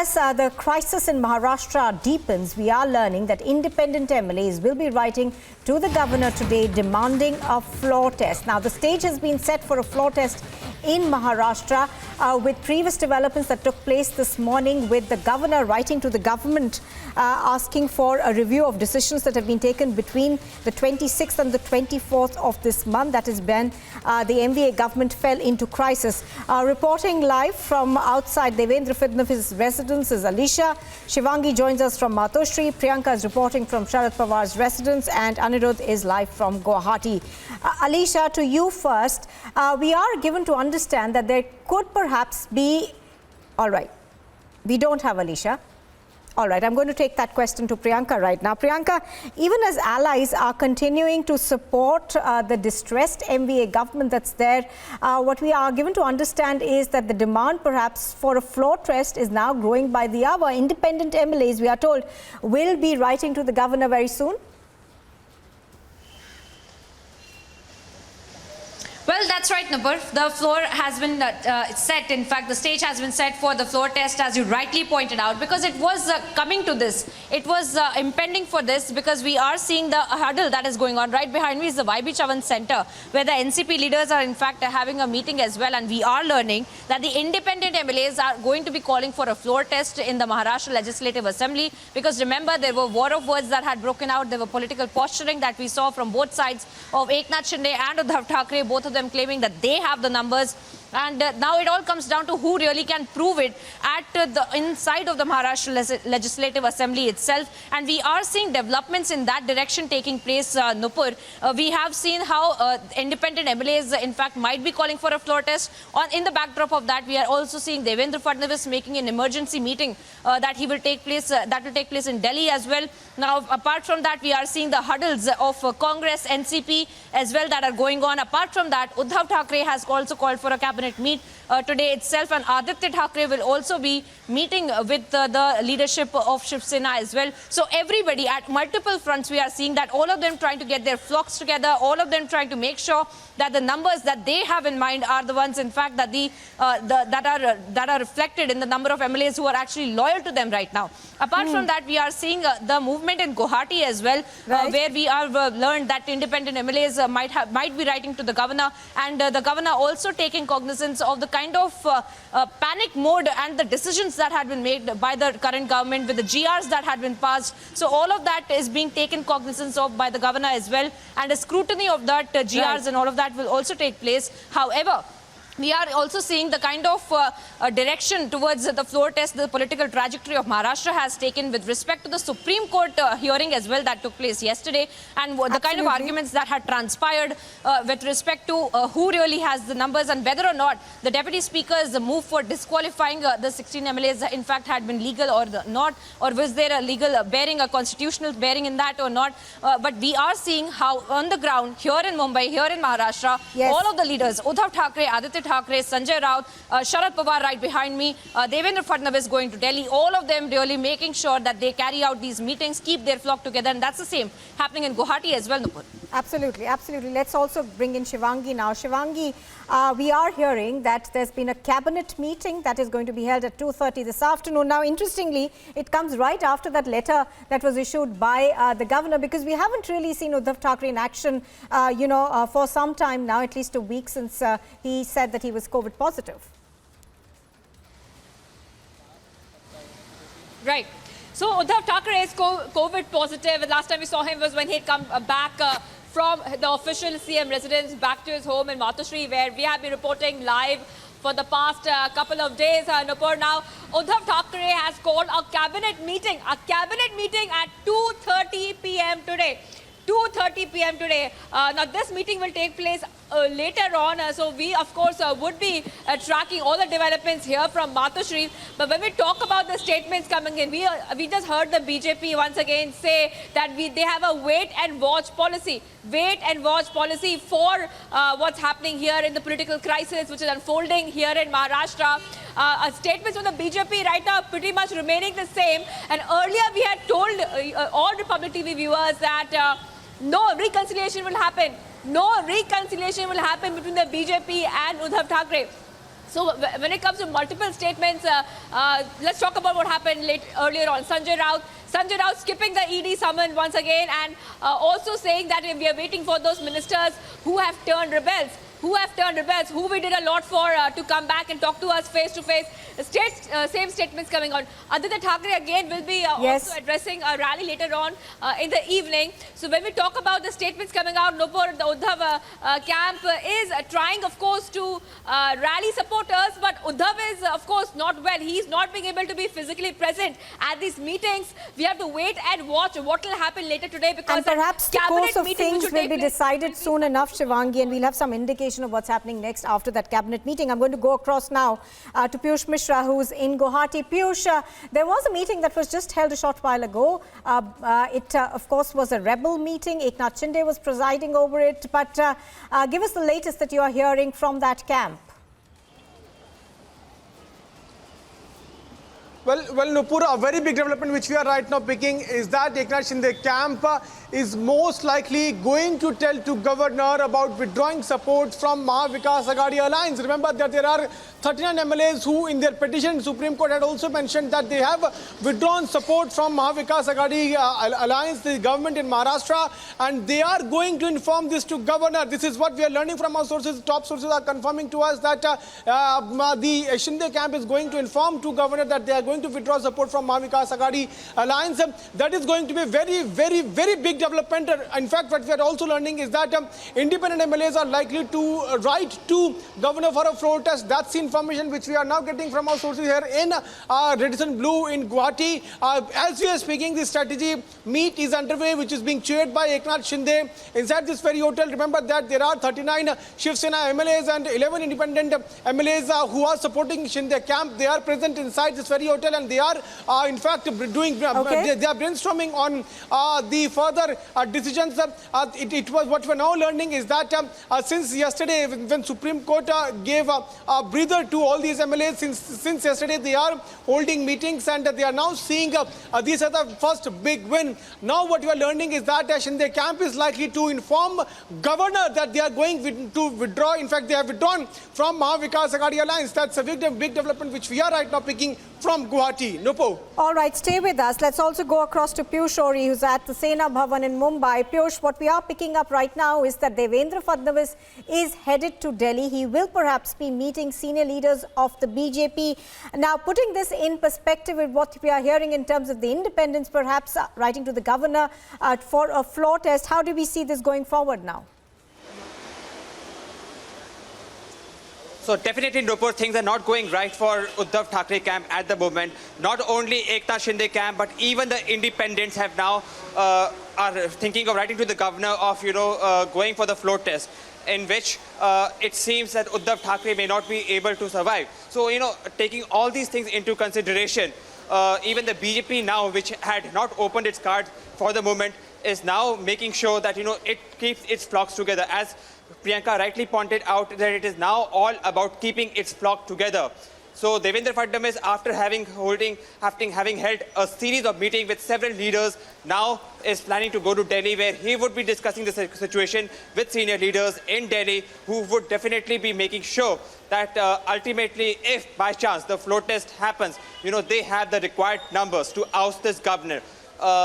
as the crisis in Maharashtra deepens, we are learning that independent MLAs will be writing to the governor today demanding a floor test. Now, the stage has been set for a floor test in Maharashtra with previous developments that took place this morning, with the governor writing to the government asking for a review of decisions that have been taken between the 26th and the 24th of this month. That is when the MVA government fell into crisis. Reporting live from outside Devendra Fadnavis' residence is Alisha. Shivangi joins us from Matoshri. Priyanka is reporting from Sharad Pawar's residence, and Anirudh is live from Guwahati. Alisha, to you first. We are given to understand that there could perhaps be... All right. We don't have Alisha. All right, I'm going to take that question to Priyanka right now. Priyanka, even as allies are continuing to support the distressed MVA government that's there, what we are given to understand is that the demand perhaps for a floor test is now growing by the hour. Independent MLAs, we are told, will be writing to the governor very soon. Well, that's right, Nupur. The floor has been set. In fact, the stage has been set for the floor test, as you rightly pointed out, because it was coming to this. It was impending for this, because we are seeing the huddle that is going on. Right behind me is the YB Chavan Center, where the NCP leaders are in fact having a meeting as well. And we are learning that the independent MLAs are going to be calling for a floor test in the Maharashtra Legislative Assembly. Because remember, there were war of words that had broken out. There were political posturing that we saw from both sides of Eknath, Shinde and Uddhav Thackeray, both of them claiming that they have the numbers. And now it all comes down to who really can prove it at the inside of the Maharashtra Legislative Assembly itself. And we are seeing developments in that direction taking place, Nupur. We have seen how independent MLAs, in fact, might be calling for a floor test. In the backdrop of that, we are also seeing Devendra Fadnavis making an emergency meeting that will take place in Delhi as well. Now, apart from that, we are seeing the huddles of Congress, NCP as well that are going on. Apart from that, Uddhav Thackeray has also called for a cabinet meet today itself, and Aditya Thackeray will also be meeting with the leadership of Shiv Sena as well. So everybody at multiple fronts, we are seeing that all of them trying to get their flocks together, all of them trying to make sure that the numbers that they have in mind are the ones, in fact, that that are reflected in the number of MLAs who are actually loyal to them right now. Apart from that, we are seeing the movement in Guwahati as well, where we have learned that independent MLAs might be writing to the governor, and the governor also taking cognizance of the kind of panic mode and the decisions that had been made by the current government with the GRs that had been passed. So all of that is being taken cognizance of by the governor as well, and a scrutiny of that GRs and all of that will also take place. However, we are also seeing the kind of direction towards the floor test the political trajectory of Maharashtra has taken with respect to the Supreme Court hearing as well that took place yesterday, and the kind of arguments that had transpired with respect to who really has the numbers, and whether or not the Deputy Speaker's move for disqualifying the 16 MLAs in fact had been legal or not, or was there a legal bearing, a constitutional bearing in that or not. But we are seeing how on the ground here in Mumbai, here in Maharashtra, all of the leaders, Uddhav Thackeray, Aditya Thackeray, Sanjay Raut, Sharad Pawar right behind me, Devendra Fadnavis going to Delhi, all of them really making sure that they carry out these meetings, keep their flock together, and that's the same happening in Guwahati as well, Nupur. Absolutely, absolutely. Let's also bring in Shivangi now. Shivangi, we are hearing that there's been a cabinet meeting that is going to be held at 2:30 this afternoon. Now, interestingly, it comes right after that letter that was issued by the governor, because we haven't really seen Uddhav Thackeray in action, for some time now, at least a week since he said that he was COVID positive. Right. So Uddhav Thackeray is COVID positive. Last time we saw him was when he had come back from the official CM residence back to his home in Matoshri, where we have been reporting live for the past couple of days. Nupur, now Uddhav Thackeray has called a cabinet meeting at 2:30 p.m. today. 2:30 p.m. today. Now this meeting will take place later on, so we of course would be tracking all the developments here from Matoshri. But when we talk about the statements coming in, we just heard the BJP once again say that they have a wait and watch policy for what's happening here in the political crisis which is unfolding here in Maharashtra. Statements from the BJP right now pretty much remaining the same, and earlier we had told all Republic TV viewers that no reconciliation will happen. No reconciliation will happen between the BJP and Uddhav Thackeray. So when it comes to multiple statements, let's talk about what happened earlier on. Sanjay Raut skipping the ED summon once again, and also saying that we are waiting for those ministers who have turned rebels. Who we did a lot for to come back and talk to us face to face. Same statements coming on. Aditya Thackeray again will be also addressing a rally later on in the evening. So when we talk about the statements coming out, Nupur, the Uddhav camp is trying, of course, to rally supporters, but Uddhav is, of course, not well. He is not being able to be physically present at these meetings. We have to wait and watch what will happen later today, because and perhaps the course of things will be decided soon enough, Shivangi, and we'll have some indication of what's happening next after that cabinet meeting. I'm going to go across now to Piyush Mishra, who's in Guwahati. Piyush, there was a meeting that was just held a short while ago. It, of course, was a rebel meeting. Eknath Shinde was presiding over it. But give us the latest that you are hearing from that camp. Well, Nupur, a very big development which we are right now picking is that Eknath Shinde camp is most likely going to tell to governor about withdrawing support from Maha Vikas Aghadi alliance. Remember that there are 39 MLAs who in their petition Supreme Court had also mentioned that they have withdrawn support from Maha Vikas Aghadi alliance, the government in Maharashtra, and they are going to inform this to governor. This is what we are learning from our sources. Top sources are confirming to us that the Shinde camp is going to inform to governor that they are going to withdraw support from Maha Vikas Aghadi alliance. That is going to be a very, very, very big development. In fact, what we are also learning is that independent MLAs are likely to write to governor for a floor test. That's the information which we are now getting from our sources here in Redison Blue in Guwahati. As we are speaking, the strategy meet is underway, which is being chaired by Eknath Shinde inside this very hotel. Remember that there are 39 Shiv Sena MLAs and 11 independent MLAs who are supporting Shinde camp. They are present inside this very hotel, and they are in fact doing they are brainstorming on the further decisions. It was what we are now learning is that since yesterday, when Supreme Court gave a breather to all these MLAs, since yesterday they are holding meetings, and they are now seeing these are the first big win. Now what we are learning is that Shinde camp is likely to inform governor that they are going to withdraw. In fact, they have withdrawn from Maha Vikas Aghadi alliance. That's a big development which we are right now picking from Guwahati. Nupo. All right, stay with us. Let's also go across to Piyush Ori, who's at the Sena Bhavan in Mumbai. Piyush, what we are picking up right now is that Devendra Fadnavis is headed to Delhi. He will perhaps be meeting senior leaders of the BJP. Now, putting this in perspective with what we are hearing in terms of the independents, perhaps writing to the governor for a floor test, how do we see this going forward now? So definitely, Nupur, things are not going right for Uddhav Thackeray camp at the moment. Not only Eknath Shinde camp, but even the independents have now are thinking of writing to the governor of going for the floor test, in which it seems that Uddhav Thackeray may not be able to survive. So taking all these things into consideration, even the BJP now, which had not opened its cards for the moment, is now making sure that it keeps its flocks together. As Priyanka rightly pointed out, that it is now all about keeping its flock together. So Devendra Fadnavis, after having held a series of meetings with several leaders, now is planning to go to Delhi, where he would be discussing the situation with senior leaders in Delhi, who would definitely be making sure that ultimately, if by chance the floor test happens, they have the required numbers to oust this governor.